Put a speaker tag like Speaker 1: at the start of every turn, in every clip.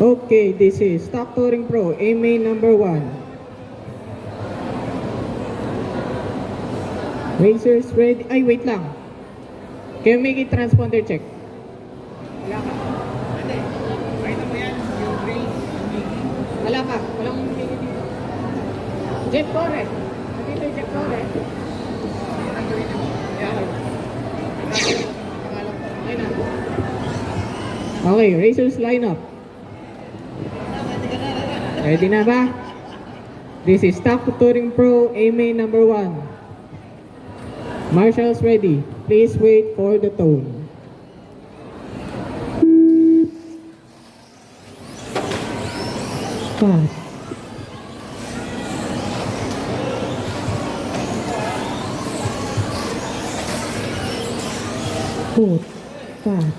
Speaker 1: Okay, this is Stock Touring Pro, AMA number 1. Racers ready. Ay, wait lang. Can you make it transponder check? Wala ka. Ate, pakita mo yan. Yung race, yung Mickey. Wala ka. Walang Mickey dito. Jet Core. Nandito yung Jet Core. Okay, racers line up. Ready na ba? This is Stock Touring Pro, AMA number 1. Marshals ready. Please wait for the tone.
Speaker 2: Five, four, five,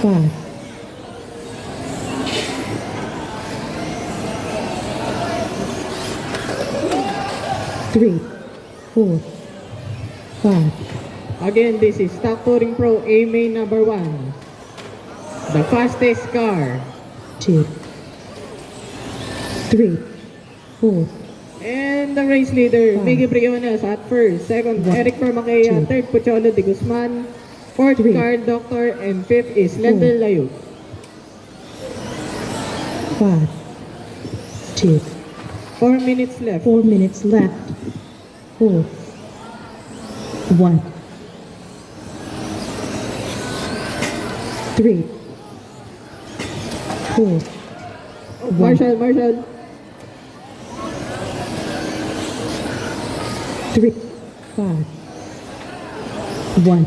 Speaker 2: five, three, four, five,
Speaker 1: Again, this is Stock Touring Pro, AMA number 1. The fastest car.
Speaker 2: two, three, four,
Speaker 1: And the race leader,
Speaker 2: Five.
Speaker 1: Miggy Briones at first. Second,
Speaker 2: One,
Speaker 1: Eric Permaquea.
Speaker 2: two,
Speaker 1: Third, Pocholo de Guzman. Fourth,
Speaker 2: three,
Speaker 1: Carl Doctor. And fifth is Lendel Layuk.
Speaker 2: five, two,
Speaker 1: 4 minutes left.
Speaker 2: 4 minutes left. Four, one, three, four,
Speaker 1: Marshall, Marshall.
Speaker 2: three, five, one,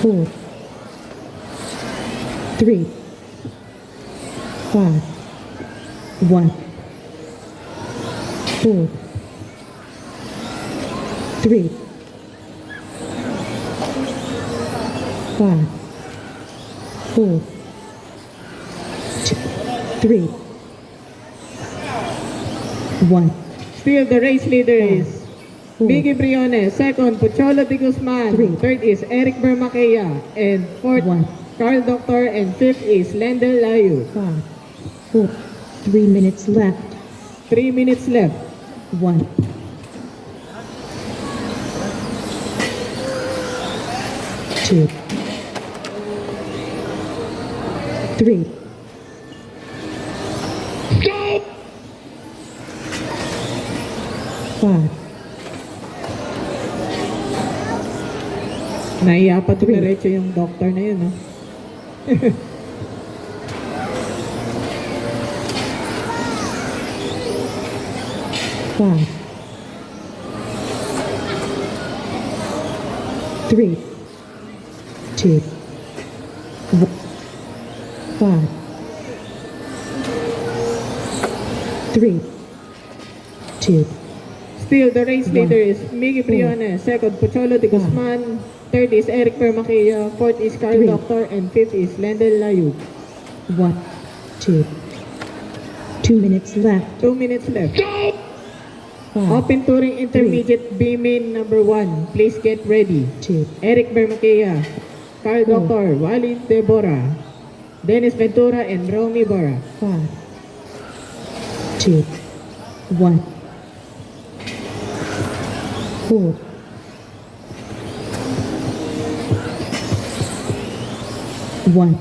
Speaker 2: four, three, five, one, four, three, five, four, two, three, one,
Speaker 1: Still, the race leader is
Speaker 2: four,
Speaker 1: Miggy Briones. Second, Pocholo de Guzman.
Speaker 2: Three.
Speaker 1: Third is Eric Bermaquea. And fourth,
Speaker 2: One.
Speaker 1: Carl Doctor. And fifth is Lendel Layuk.
Speaker 2: five, four, 3 minutes left.
Speaker 1: 3 minutes left.
Speaker 2: One, two, three, five,
Speaker 1: Naiya pa
Speaker 2: Three.
Speaker 1: dumiretso yung doctor na yun, no?
Speaker 2: five, three, two, five, three, two,
Speaker 1: Still, the race
Speaker 2: One.
Speaker 1: leader is Miggy Briones. Second, Pocholo de Guzman. Third is Eric Bermaquea. Fourth is Carl
Speaker 2: Three.
Speaker 1: Doctor. And fifth is Lendel Layuk.
Speaker 2: one, two, 2 minutes left.
Speaker 1: 2 minutes left.
Speaker 2: Five,
Speaker 1: Open Touring Intermediate B main number 1. Please get ready.
Speaker 2: two,
Speaker 1: Eric Bermaquea, Carl
Speaker 2: Four.
Speaker 1: Doctor, Wally Deborah, Dennis Ventura, and Romy Barra.
Speaker 2: five, two, one, four, one,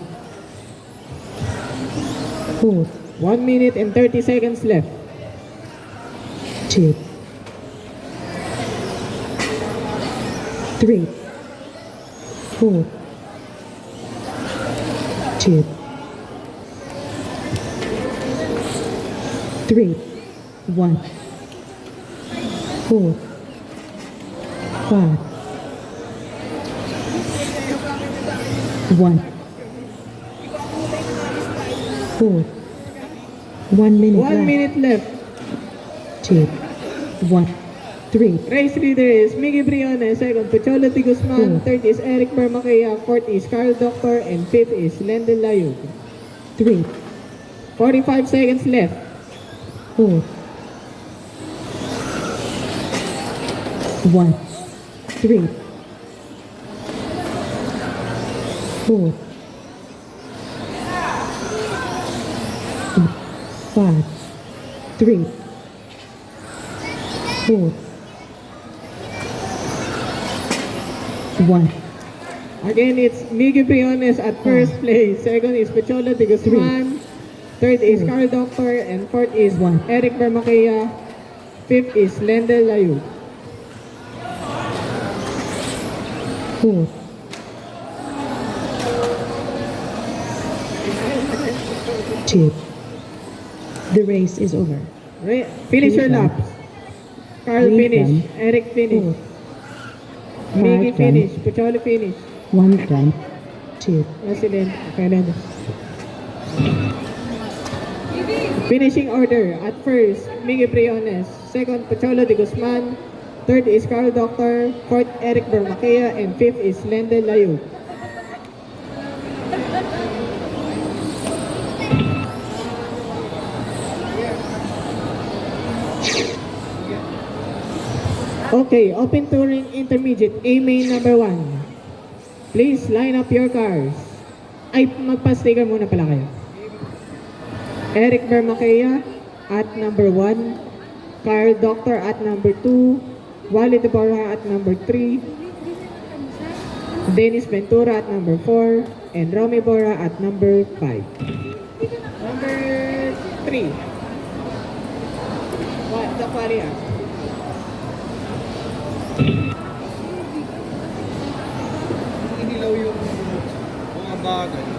Speaker 2: four,
Speaker 1: 1 minute and 30 seconds left.
Speaker 2: two, three, four, two, three, one, four, five, one, four, 1 minute
Speaker 1: 1
Speaker 2: left.
Speaker 1: minute left.
Speaker 2: Two, one, three,
Speaker 1: Race leader is Miggy Briones. Second, Pocholo de Guzman.
Speaker 2: Four.
Speaker 1: Third is Eric Bermaquea. Fourth is Carl Doctor. And fifth is Lendel Layug.
Speaker 2: three,
Speaker 1: 45 seconds left.
Speaker 2: four, 1, 3, 4, 5, 3, 4, 1,
Speaker 1: Again, it's Miggy Briones at first place. Second is Pocholo de Guzman. Third is Carl Doctor. And fourth is
Speaker 2: One.
Speaker 1: Eric Bermaquia. Fifth is Lendel Layu.
Speaker 2: 4, two. The race is over.
Speaker 1: Finish your
Speaker 2: Three
Speaker 1: laps. Carl
Speaker 2: Three
Speaker 1: finish.
Speaker 2: done.
Speaker 1: Eric finish.
Speaker 2: 4,
Speaker 1: Miggy
Speaker 2: 5
Speaker 1: finish.
Speaker 2: done,
Speaker 1: Pocholo finish.
Speaker 2: 1 done, 2,
Speaker 1: President. Okay, Lendel. Finishing order. At first, Miggy Briones. Second, Pocholo de Guzman. Third is Carl Doctor. Fourth, Eric Bermaquia. And fifth is Lendel Layu. Okay, open touring intermediate, A main number 1. Please line up your cars. Ay, magpa-sticker muna pala kayo. Eric Bermaquia at number 1. Carl Doctor at number 2. Wally Deborah at number 3. Dennis Ventura at number 4. And Romy Bora at number 5. Number 3. What? The Paria.
Speaker 3: Inilaw yung mga bagay.